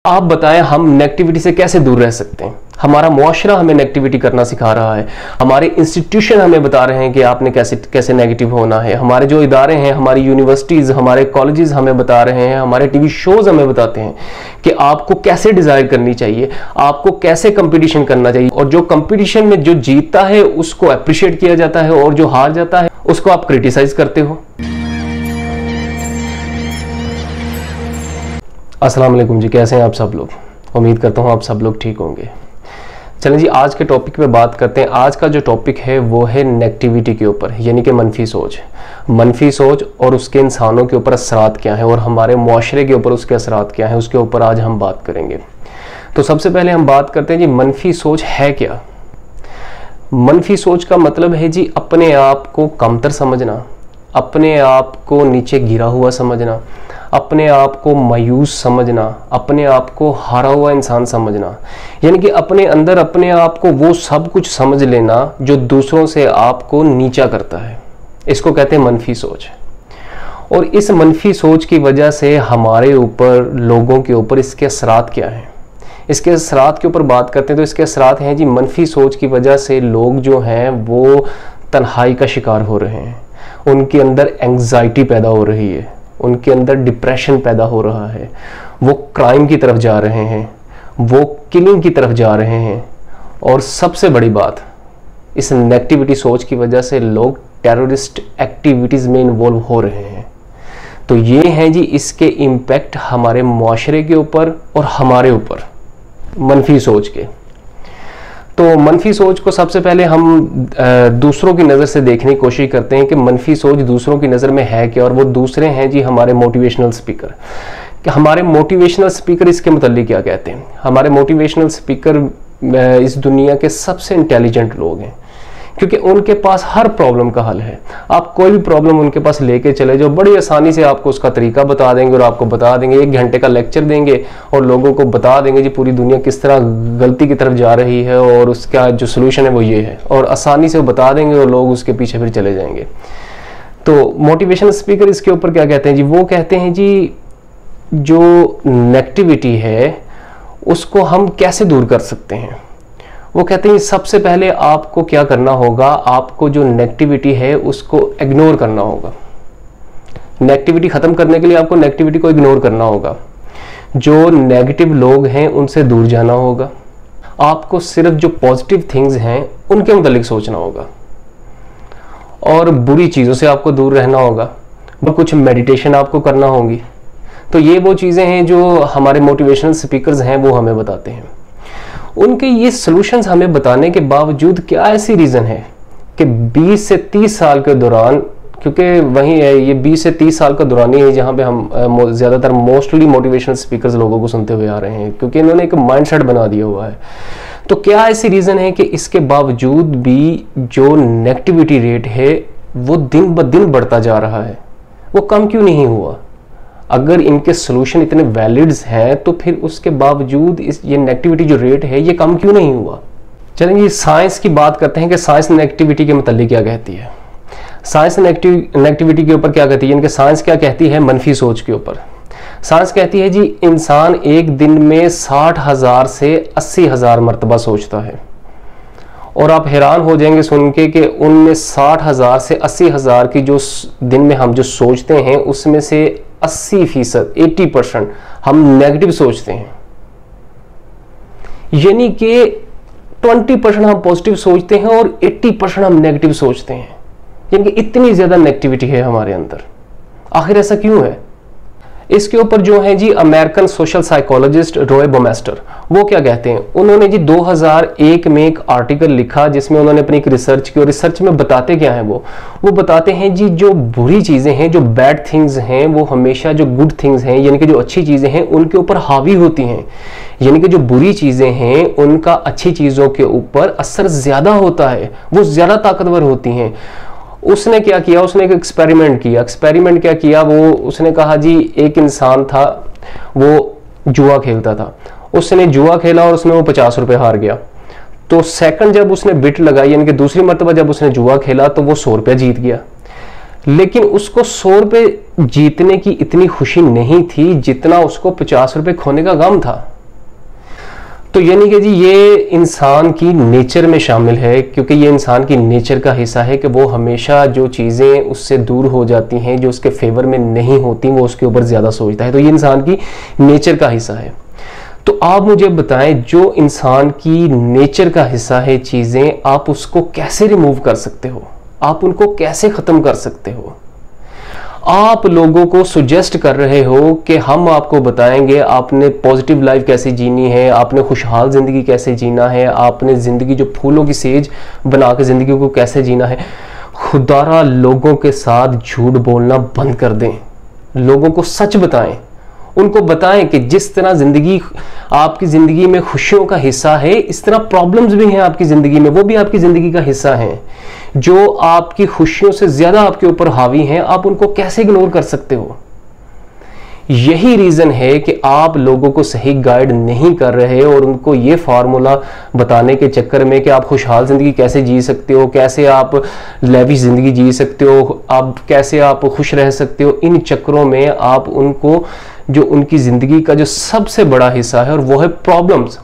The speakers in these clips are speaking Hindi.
आप बताएं हम नेगेटिविटी से कैसे दूर रह सकते हैं। हमारा मुआशरा हमें नेगेटिविटी करना सिखा रहा है, हमारे इंस्टीट्यूशन हमें बता रहे हैं कि आपने कैसे कैसे नेगेटिव होना है, हमारे जो इदारे हैं, हमारी यूनिवर्सिटीज़, हमारे कॉलेजेस हमें बता रहे हैं, हमारे टीवी शोज़ हमें बताते हैं कि आपको कैसे डिज़ायर करनी चाहिए, आपको कैसे कंपटीशन करना चाहिए, और जो कंपटीशन में जो जीतता है उसको अप्रिशिएट किया जाता है और जो हार जाता है उसको आप क्रिटिसाइज करते हो। अस्सलाम वालेकुम जी, कैसे हैं आप सब लोग। उम्मीद करता हूँ आप सब लोग ठीक होंगे। चलें जी, आज के टॉपिक पे बात करते हैं। आज का जो टॉपिक है वो है नेगेटिविटी के ऊपर, यानी कि मनफी सोच और उसके इंसानों के ऊपर असरात क्या हैं और हमारे मुआशरे के ऊपर उसके असरात क्या हैं, उसके ऊपर आज हम बात करेंगे। तो सबसे पहले हम बात करते हैं जी, मनफी सोच है क्या। मनफी सोच का मतलब है जी अपने आप को कमतर समझना, अपने आप को नीचे गिरा हुआ समझना, अपने आप को मायूस समझना, अपने आप को हारा हुआ इंसान समझना, यानी कि अपने अंदर अपने आप को वो सब कुछ समझ लेना जो दूसरों से आपको नीचा करता है। इसको कहते हैं मनफी सोच। और इस मनफी सोच की वजह से हमारे ऊपर, लोगों के ऊपर इसके असरात क्या हैं। इसके असरात के ऊपर बात करते हैं तो इसके असरात हैं जी, मनफी सोच की वजह से लोग जो हैं वो तन्हाई का शिकार हो रहे हैं, उनके अंदर एंग्जाइटी पैदा हो रही है, उनके अंदर डिप्रेशन पैदा हो रहा है, वो क्राइम की तरफ जा रहे हैं, वो किलिंग की तरफ जा रहे हैं। और सबसे बड़ी बात, इस नेगेटिविटी सोच की वजह से लोग टेररिस्ट एक्टिविटीज़ में इन्वॉल्व हो रहे हैं। तो ये हैं जी इसके इम्पैक्ट हमारे मुआशरे के ऊपर और हमारे ऊपर मनफी सोच के। तो मनफी सोच को सबसे पहले हम दूसरों की नज़र से देखने की कोशिश करते हैं कि मनफी सोच दूसरों की नज़र में है क्या, और वो दूसरे हैं जी हमारे मोटिवेशनल स्पीकर। कि हमारे मोटिवेशनल स्पीकर इसके मुताल्लिक क्या कहते हैं। हमारे मोटिवेशनल स्पीकर इस दुनिया के सबसे इंटेलिजेंट लोग हैं, क्योंकि उनके पास हर प्रॉब्लम का हल है। आप कोई भी प्रॉब्लम उनके पास लेके चले जाओ, बड़ी आसानी से आपको उसका तरीका बता देंगे और आपको बता देंगे, 1 घंटे का लेक्चर देंगे और लोगों को बता देंगे जी पूरी दुनिया किस तरह गलती की तरफ जा रही है और उसका जो सोल्यूशन है वो ये है, और आसानी से बता देंगे और लोग उसके पीछे फिर चले जाएंगे। तो मोटिवेशनल स्पीकर इसके ऊपर क्या कहते हैं जी, वो कहते हैं जी जो नेगेटिविटी है उसको हम कैसे दूर कर सकते हैं। वो कहते हैं सबसे पहले आपको क्या करना होगा, आपको जो नेगेटिविटी है उसको इग्नोर करना होगा। नेगेटिविटी ख़त्म करने के लिए आपको नेगेटिविटी को इग्नोर करना होगा। जो नेगेटिव लोग हैं उनसे दूर जाना होगा। आपको सिर्फ जो पॉजिटिव थिंग्स हैं उनके मुतालिक सोचना होगा और बुरी चीज़ों से आपको दूर रहना होगा। और कुछ मेडिटेशन आपको करना होगी। तो ये वो चीज़ें हैं जो हमारे मोटिवेशनल स्पीकर्स हैं वो हमें बताते हैं। उनके ये सॉल्यूशंस हमें बताने के बावजूद क्या ऐसी रीज़न है कि 20 से 30 साल के दौरान, क्योंकि वही है ये 20 से 30 साल का दौरान ही है जहाँ पे हम ज़्यादातर मोस्टली मोटिवेशनल स्पीकर्स लोगों को सुनते हुए आ रहे हैं, क्योंकि इन्होंने एक माइंडसेट बना दिया हुआ है। तो क्या ऐसी रीज़न है कि इसके बावजूद भी जो नेगेटिविटी रेट है वो दिन ब दिन बढ़ता जा रहा है, वो कम क्यों नहीं हुआ। अगर इनके सोल्यूशन इतने वैलिड्स हैं तो फिर उसके बावजूद ये नेगेटिविटी जो रेट है ये कम क्यों नहीं हुआ। चलेंगे साइंस की बात करते हैं कि साइंस नेगेटिविटी के मतलब क्या कहती है। साइंस नेगेटिविटी के ऊपर क्या कहती है, इनके साइंस क्या कहती है मनफी सोच के ऊपर। साइंस कहती है जी इंसान एक दिन में 60,000 से 80,000 मरतबा सोचता है, और आप हैरान हो जाएंगे सुन के कि उनमें 60,000 से 80,000 की जो दिन में हम जो सोचते हैं उसमें से 80%, 80% हम नेगेटिव सोचते हैं, यानी कि 20% हम पॉजिटिव सोचते हैं और 80% हम नेगेटिव सोचते हैं। यानी कि इतनी ज्यादा नेगेटिविटी है हमारे अंदर। आखिर ऐसा क्यों है। इसके ऊपर जो है जी American social psychologist Roy Baumeister, वो क्या कहते हैं, उन्होंने जी 2001 में एक आर्टिकल लिखा जिसमें उन्होंने अपनी एक रिसर्च की, और रिसर्च में बताते क्या हैं वो बताते हैं जी जो बुरी चीज़ें हैं, जो बैड थिंग्स हैं, वो हमेशा जो गुड थिंग्स हैं यानी कि जो अच्छी चीज़ें हैं उनके ऊपर हावी होती हैं। यानी कि जो बुरी चीज़ें हैं उनका अच्छी चीज़ों के ऊपर असर ज़्यादा होता है, वो ज़्यादा ताकतवर होती हैं। उसने क्या किया, उसने एक एक्सपेरिमेंट किया। एक्सपेरिमेंट क्या किया, वो उसने कहा जी एक इंसान था, वो जुआ खेलता था, उसने जुआ खेला और उसमें वो 50 रुपये हार गया। तो सेकंड जब उसने बिट लगाई, यानी कि दूसरी मरतबा जब उसने जुआ खेला तो वो 100 रुपया जीत गया। लेकिन उसको 100 रुपए जीतने की इतनी खुशी नहीं थी जितना उसको 50 रुपए खोने का गम था। तो यानी कि जी ये इंसान की नेचर में शामिल है, क्योंकि ये इंसान की नेचर का हिस्सा है कि वो हमेशा जो चीज़ें उससे दूर हो जाती हैं, जो उसके फेवर में नहीं होती, वो उसके ऊपर ज़्यादा सोचता है। तो ये इंसान की नेचर का हिस्सा है। तो आप मुझे बताएं, जो इंसान की नेचर का हिस्सा है चीज़ें, आप उसको कैसे रिमूव कर सकते हो, आप उनको कैसे ख़त्म कर सकते हो। आप लोगों को सुजेस्ट कर रहे हो कि हम आपको बताएंगे आपने पॉजिटिव लाइफ कैसे जीनी है, आपने खुशहाल ज़िंदगी कैसे जीना है, आपने ज़िंदगी जो फूलों की सेज बना के ज़िंदगी को कैसे जीना है। खुदारा लोगों के साथ झूठ बोलना बंद कर दें, लोगों को सच बताएं, उनको बताएं कि जिस तरह ज़िंदगी आपकी ज़िंदगी में खुशियों का हिस्सा है, इस तरह प्रॉब्लम्स भी हैं आपकी ज़िंदगी में, वो भी आपकी ज़िंदगी का हिस्सा हैं। जो आपकी खुशियों से ज़्यादा आपके ऊपर हावी हैं, आप उनको कैसे इग्नोर कर सकते हो। यही रीज़न है कि आप लोगों को सही गाइड नहीं कर रहे और उनको ये फार्मूला बताने के चक्कर में कि आप खुशहाल ज़िंदगी कैसे जी सकते हो, कैसे आप लेविश ज़िंदगी जी सकते हो, आप कैसे आप खुश रह सकते हो, इन चक्करों में आप उनको जो उनकी ज़िंदगी का जो सबसे बड़ा हिस्सा है और वो है प्रॉब्लम्स,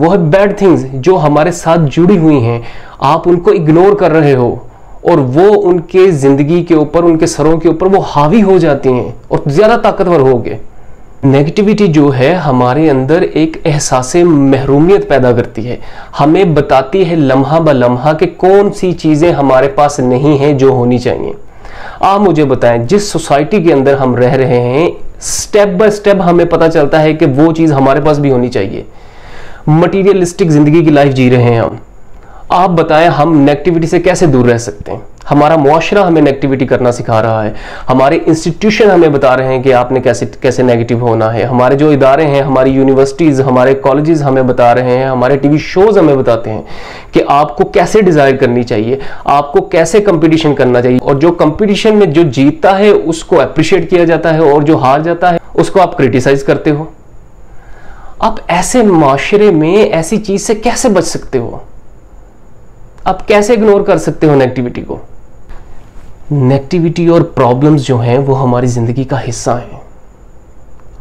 वो है बैड थिंग्स जो हमारे साथ जुड़ी हुई हैं, आप उनको इग्नोर कर रहे हो और वो उनके ज़िंदगी के ऊपर, उनके सरों के ऊपर वो हावी हो जाती हैं और ज़्यादा ताकतवर हो गए। नेगेटिविटी जो है हमारे अंदर एक एहसास महरूमियत पैदा करती है, हमें बताती है लम्हा ब लम्हा कि कौन सी चीज़ें हमारे पास नहीं हैं जो होनी चाहिए। आप मुझे बताएं, जिस सोसाइटी के अंदर हम रह रहे हैं, स्टेप बाय स्टेप हमें पता चलता है कि वो चीज़ हमारे पास भी होनी चाहिए। मटीरियलिस्टिक ज़िंदगी की लाइफ जी रहे हैं हम। आप बताएं, हम नेगेटिविटी से कैसे दूर रह सकते हैं। हमारा मुआशरा हमें नेगेटिविटी करना सिखा रहा है, हमारे इंस्टीट्यूशन हमें बता रहे हैं कि आपने कैसे कैसे नेगेटिव होना है, हमारे जो इदारे हैं, हमारी यूनिवर्सिटीज़, हमारे कॉलेजेस हमें बता रहे हैं, हमारे टीवी शोज़ हमें बताते हैं कि आपको कैसे डिज़ायर करनी चाहिए, आपको कैसे कंपटीशन करना चाहिए, और जो कंपटीशन में जो जीतता है उसको अप्रिशिएट किया जाता है और जो हार जाता है उसको आप क्रिटिसाइज करते हो। आप ऐसे माशरे में ऐसी चीज़ से कैसे बच सकते हो, आप कैसे इग्नोर कर सकते हो नेगेटिविटी को। नेगेटिविटी और प्रॉब्लम्स जो हैं वो हमारी ज़िंदगी का हिस्सा हैं,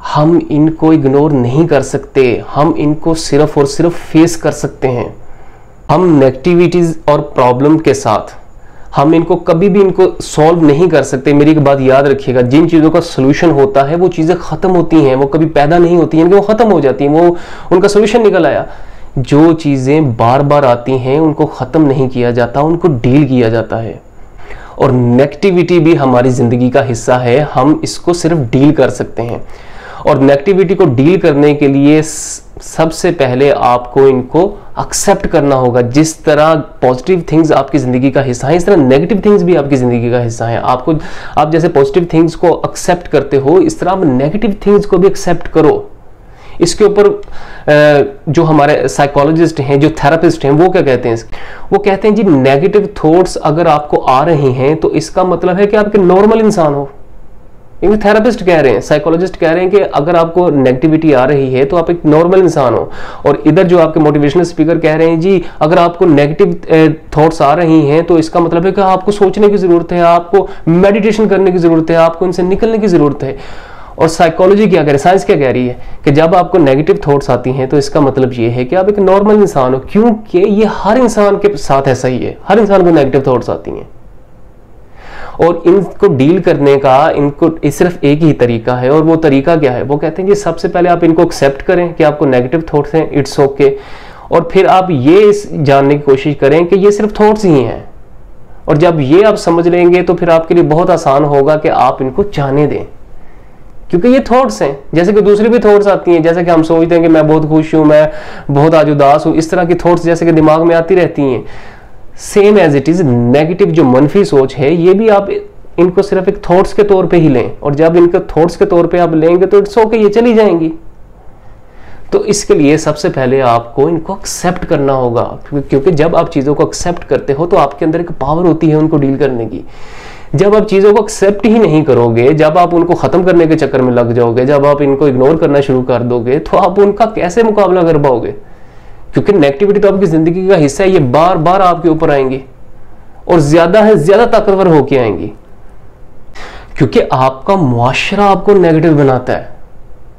हम इनको इग्नोर नहीं कर सकते, हम इनको सिर्फ और सिर्फ फेस कर सकते हैं। हम नेगेटिविटीज़ और प्रॉब्लम के साथ हम इनको कभी भी इनको सॉल्व नहीं कर सकते। मेरी एक बात याद रखिएगा, जिन चीज़ों का सोल्यूशन होता है वो चीज़ें ख़त्म होती हैं, वो कभी पैदा नहीं होती हैं, वो ख़त्म हो जाती हैं, वो उनका सोल्यूशन निकल आया। जो चीज़ें बार बार आती हैं उनको ख़त्म नहीं किया जाता, उनको डील किया जाता है। और नेगेटिविटी भी हमारी ज़िंदगी का हिस्सा है, हम इसको सिर्फ डील कर सकते हैं। और नेगेटिविटी को डील करने के लिए सबसे पहले आपको इनको एक्सेप्ट करना होगा। जिस तरह पॉजिटिव थिंग्स आपकी ज़िंदगी का हिस्सा है, इस तरह नेगेटिव थिंग्स भी आपकी ज़िंदगी का हिस्सा है। आप जैसे पॉजिटिव थिंग्स को एक्सेप्ट करते हो, इस तरह आप नेगेटिव थिंग्स को भी एक्सेप्ट करो। इसके ऊपर जो हमारे साइकोलॉजिस्ट हैं, जो थेरेपिस्ट हैं, वो क्या कहते हैं, वो कहते हैं जी नेगेटिव थॉट्स अगर आपको आ रही हैं तो इसका मतलब है कि आप एक नॉर्मल इंसान हो। ये थेरेपिस्ट कह रहे हैं, साइकोलॉजिस्ट कह रहे हैं कि अगर आपको नेगेटिविटी आ रही है तो आप एक नॉर्मल इंसान हो। और इधर जो आपके मोटिवेशनल स्पीकर कह रहे हैं जी अगर आपको नेगेटिव थॉट्स आ रही हैं तो इसका मतलब है कि आपको सोचने की ज़रूरत है, आपको मेडिटेशन करने की ज़रूरत है, आपको इनसे निकलने की ज़रूरत है। और साइकोलॉजी क्या कह रही है, साइंस क्या कह रही है कि जब आपको नेगेटिव थॉट्स आती हैं तो इसका मतलब ये है कि आप एक नॉर्मल इंसान हो, क्योंकि ये हर इंसान के साथ ऐसा ही है, हर इंसान को नेगेटिव थॉट्स आती हैं। और इनको डील करने का इनको सिर्फ एक ही तरीका है, और वो तरीका क्या है, वो कहते हैं कि सबसे पहले आप इनको एक्सेप्ट करें कि आपको नेगेटिव थॉट्स हैं, इट्स ओके। और फिर आप ये जानने की कोशिश करें कि ये सिर्फ थॉट्स ही हैं। और जब ये आप समझ लेंगे तो फिर आपके लिए बहुत आसान होगा कि आप इनको जाने दें, क्योंकि ये थॉट्स हैं। जैसे कि दूसरी भी थॉट्स आती हैं, जैसे कि हम सोचते हैं कि मैं बहुत खुश हूँ, मैं बहुत आज उदास हूँ, इस तरह की थॉट्स जैसे कि दिमाग में आती रहती हैं। Same as it is negative जो मनफी सोच है, ये भी आप इनको सिर्फ एक थॉट्स के तौर पे ही लें, और जब इनको थॉट्स के तौर पे आप लेंगे तो इट्स ओके, ये चली जाएंगी। तो इसके लिए सबसे पहले आपको इनको एक्सेप्ट करना होगा, क्योंकि जब आप चीज़ों को एक्सेप्ट करते हो तो आपके अंदर एक पावर होती है उनको डील करने की। जब आप चीज़ों को एक्सेप्ट ही नहीं करोगे, जब आप उनको ख़त्म करने के चक्कर में लग जाओगे, जब आप इनको इग्नोर करना शुरू कर दोगे, तो आप उनका कैसे मुकाबला कर पाओगे, क्योंकि नेगेटिविटी तो आपकी ज़िंदगी का हिस्सा है, ये बार बार आपके ऊपर आएंगी और ज़्यादा है ज़्यादा ताकतवर होके आएंगी। क्योंकि आपका मुआशरा आपको नेगेटिव बनाता है,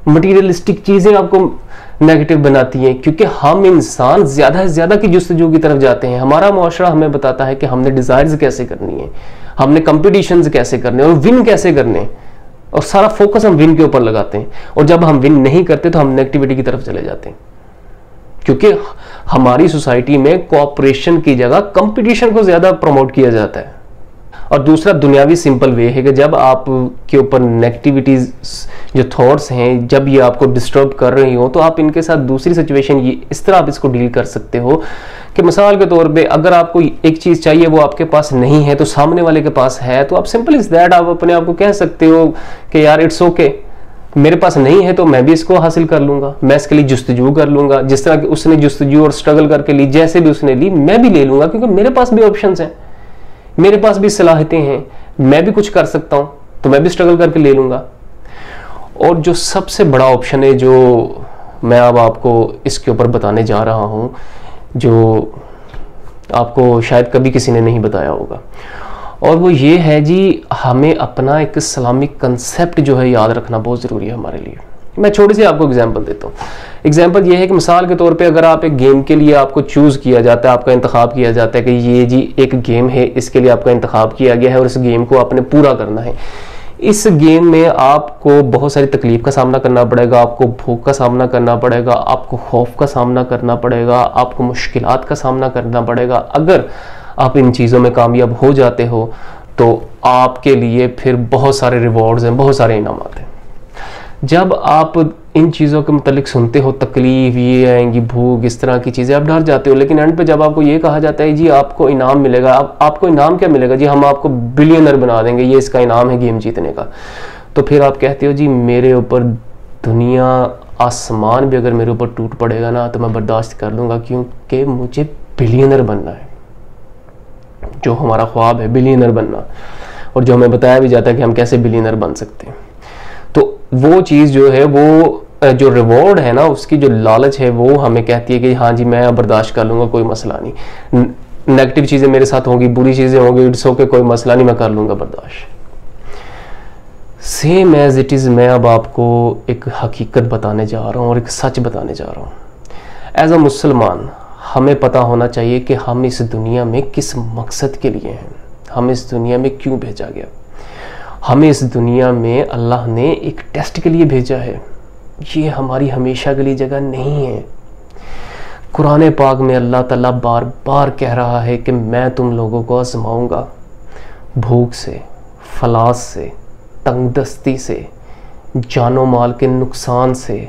मटीरियलिस्टिक चीजें आपको नेगेटिव बनाती हैं, क्योंकि हम इंसान ज्यादा से ज्यादा की जुस्तजू की तरफ जाते हैं। हमारा मुआशरा हमें बताता है कि हमने डिजायर्स कैसे करनी है, हमने कंपटीशंस कैसे करने और विन कैसे करने, और सारा फोकस हम विन के ऊपर लगाते हैं। और जब हम विन नहीं करते तो हम नेगेटिविटी की तरफ चले जाते हैं, क्योंकि हमारी सोसाइटी में कोऑपरेशन की जगह कंपटीशन को ज्यादा प्रमोट किया जाता है। और दूसरा दुनियावी सिंपल वे है कि जब आप के ऊपर नेगेटिविटीज जो थॉट्स हैं, जब ये आपको डिस्टर्ब कर रही हो, तो आप इनके साथ दूसरी सिचुएशन ये इस तरह आप इसको डील कर सकते हो कि मिसाल के तौर पे अगर आपको एक चीज़ चाहिए वो आपके पास नहीं है तो सामने वाले के पास है, तो आप सिंपल इज दैट आप अपने आप को कह सकते हो कि यार इट्स ओके, मेरे पास नहीं है तो मैं भी इसको हासिल कर लूंगा, मैं इसके लिए जुस्तजू कर लूंगा, जिस तरह की उसने जुस्तजू और स्ट्रगल करके ली, जैसे भी उसने ली मैं भी ले लूंगा, क्योंकि मेरे पास भी ऑप्शंस हैं, मेरे पास भी सलाहियतें हैं, मैं भी कुछ कर सकता हूं, तो मैं भी स्ट्रगल करके ले लूंगा। और जो सबसे बड़ा ऑप्शन है जो मैं अब आपको इसके ऊपर बताने जा रहा हूं, जो आपको शायद कभी किसी ने नहीं बताया होगा, और वो ये है जी, हमें अपना एक इस्लामिक कंसेप्ट जो है याद रखना बहुत ज़रूरी है हमारे लिए। मैं छोटी सी आपको एग्जांपल देता हूँ। एग्जांपल ये है कि मिसाल के तौर पे अगर आप एक गेम के लिए आपको चूज़ किया जाता है, आपका इंतखाब किया जाता है कि ये जी एक गेम है, इसके लिए आपका इंतखाब किया गया है और इस गेम को आपने पूरा करना है। इस गेम में आपको बहुत सारी तकलीफ का सामना करना पड़ेगा, आपको भूख का सामना करना पड़ेगा, आपको खौफ का सामना करना पड़ेगा, आपको मुश्किलात का सामना करना पड़ेगा। अगर आप इन चीज़ों में कामयाब हो जाते हो तो आपके लिए फिर बहुत सारे रिवॉर्ड्स हैं, बहुत सारे इनामात हैं। जब आप इन चीज़ों के मुतालिक सुनते हो, तकलीफ ये आएंगी, भूख, इस तरह की चीज़ें, आप डर जाते हो। लेकिन एंड पे जब आपको ये कहा जाता है जी आपको इनाम मिलेगा, आपको इनाम क्या मिलेगा जी, हम आपको बिलियनर बना देंगे, ये इसका इनाम है गेम जीतने का, तो फिर आप कहते हो जी मेरे ऊपर दुनिया आसमान भी अगर मेरे ऊपर टूट पड़ेगा ना तो मैं बर्दाश्त कर लूँगा, क्योंकि मुझे बिलियनर बनना है, जो हमारा ख्वाब है बिलियनर बनना, और जो हमें बताया भी जाता है कि हम कैसे बिलियनर बन सकते हैं। तो वो चीज़ जो है, वो जो रिवॉर्ड है ना, उसकी जो लालच है वो हमें कहती है कि हाँ जी मैं बर्दाश्त कर लूँगा, कोई मसला नहीं, नेगेटिव चीज़ें मेरे साथ होंगी, बुरी चीज़ें होंगी, इट्स ओके, कोई मसला नहीं, मैं कर लूँगा बर्दाश्त। सेम एज इट इज़ मैं अब आपको एक हकीकत बताने जा रहा हूँ और एक सच बताने जा रहा हूँ। एज अ मुसलमान हमें पता होना चाहिए कि हम इस दुनिया में किस मकसद के लिए हैं, हम इस दुनिया में क्यों भेजा गया। हमें इस दुनिया में अल्लाह ने एक टेस्ट के लिए भेजा है, ये हमारी हमेशा के लिए जगह नहीं है। कुरान पाक में अल्लाह ताला बार बार कह रहा है कि मैं तुम लोगों को आजमाऊंगा, भूख से, फलास से, तंगदस्ती से, जानो माल के नुकसान से,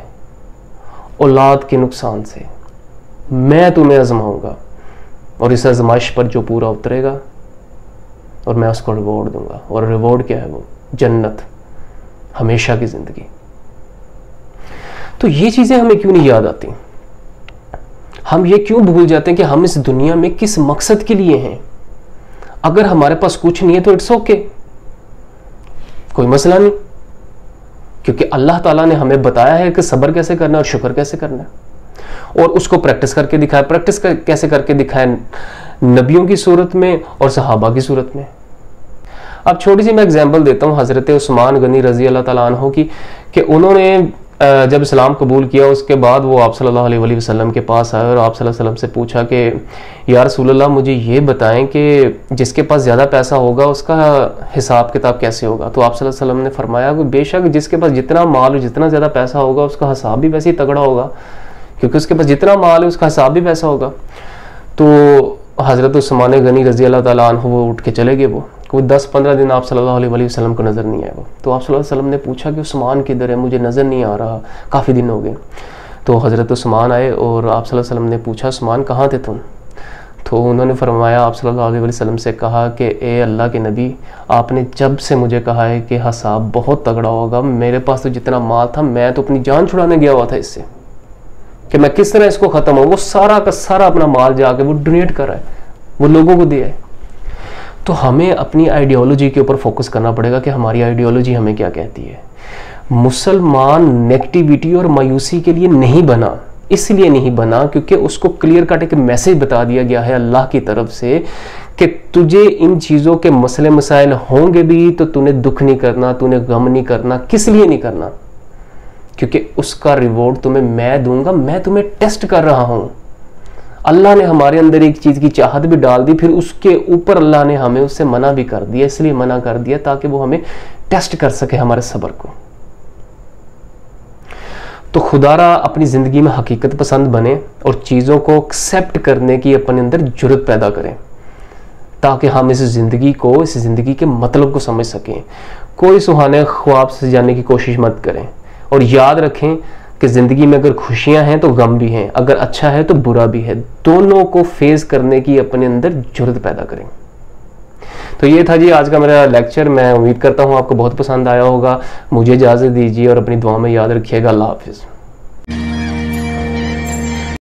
औलाद के नुकसान से, मैं तुम्हें आजमाऊंगा, और इस आजमाइश पर जो पूरा उतरेगा और मैं उसको रिवॉर्ड दूंगा। और रिवॉर्ड क्या है? वो जन्नत, हमेशा की जिंदगी। तो ये चीजें हमें क्यों नहीं याद आती? हम ये क्यों भूल जाते हैं कि हम इस दुनिया में किस मकसद के लिए हैं? अगर हमारे पास कुछ नहीं है तो इट्स ओके, कोई मसला नहीं, क्योंकि अल्लाह ताला ने हमें बताया है कि सब्र कैसे करना है और शुक्र कैसे करना है, और उसको प्रैक्टिस करके दिखाया। प्रैक्टिस कैसे करके दिखाया? नबियों की सूरत में और सहाबा की सूरत में। अब छोटी सी मैं एग्जांपल देता हूँ हज़रत उस्मान गनी रजी अल्लाह ताला अन्हु की, कि उन्होंने जब इस्लाम कबूल किया उसके बाद वो आप सल्लल्लाहु अलैहि वसल्लम के पास आए और आप सल्लल्लाहु अलैहि वसल्लम से पूछा कि या रसूलल्लाह मुझे ये बताएं कि जिसके पास ज़्यादा पैसा होगा उसका हिसाब किताब कैसे होगा? तो आप सल्लल्लाहु अलैहि वसल्लम ने फरमाया कि बेशक जिसके पास जितना माल हो, जितना ज़्यादा पैसा होगा उसका हिसाब भी वैसे ही तगड़ा होगा, क्योंकि उसके पास जितना माल है उसका हिसाब भी वैसा होगा। तो हज़रत उस्मान गनी रजी अल्लाह ताला अन्हु वो उठ के चले गए। वो कोई 10-15 दिन आप सल्लल्लाहु अलैहि वसल्लम को नज़र नहीं आया। वो तो आप सल्लल्लाहु अलैहि वसल्लम ने पूछा कि उस्मान किधर है, मुझे नज़र नहीं आ रहा, काफ़ी दिन हो गए। तो हज़रत उस्मान आए और आप सल्लल्लाहु अलैहि वसल्लम ने पूछा उस्मान कहाँ थे तुम? तो उन्होंने फरमाया, आप सल्लल्लाहु अलैहि वसल्लम से कहा कि ए अल्लाह के नबी, आपने जब से मुझे कहा है कि हिसाब बहुत तगड़ा होगा, मेरे पास तो जितना माल था मैं तो अपनी जान छुड़ाने गया हुआ था इससे, कि मैं किस तरह इसको ख़त्म हो। वो सारा का सारा अपना माल जाके वो डोनेट कर रहा है, वो लोगों को दिया है। तो हमें अपनी आइडियोलॉजी के ऊपर फोकस करना पड़ेगा कि हमारी आइडियोलॉजी हमें क्या कहती है। मुसलमान नेगेटिविटी और मायूसी के लिए नहीं बना, इसलिए नहीं बना क्योंकि उसको क्लियर कट एक मैसेज बता दिया गया है अल्लाह की तरफ से कि तुझे इन चीज़ों के मसले मसाइल होंगे भी तो तूने दुख नहीं करना, तूने गम नहीं करना। किस लिए नहीं करना? क्योंकि उसका रिवॉर्ड तुम्हें मैं दूंगा, मैं तुम्हें टेस्ट कर रहा हूं। अल्लाह ने हमारे अंदर एक चीज की चाहत भी डाल दी, फिर उसके ऊपर अल्लाह ने हमें उससे मना भी कर दिया। इसलिए मना कर दिया ताकि वो हमें टेस्ट कर सके, हमारे सब्र को। तो खुदारा अपनी जिंदगी में हकीकत पसंद बने और चीजों को एक्सेप्ट करने की अपने अंदर जुर्रत पैदा करें, ताकि हम इस जिंदगी के मतलब को समझ सकें। कोई सुहाने ख्वाब से जाने की कोशिश मत करें, और याद रखें कि जिंदगी में अगर खुशियां हैं तो गम भी हैं, अगर अच्छा है तो बुरा भी है। दोनों को फेस करने की अपने अंदर जुर्रत पैदा करें। तो ये था जी आज का मेरा लेक्चर। मैं उम्मीद करता हूँ आपको बहुत पसंद आया होगा। मुझे इजाज़त दीजिए और अपनी दुआ में याद रखिएगा। अल्लाह हाफिज़।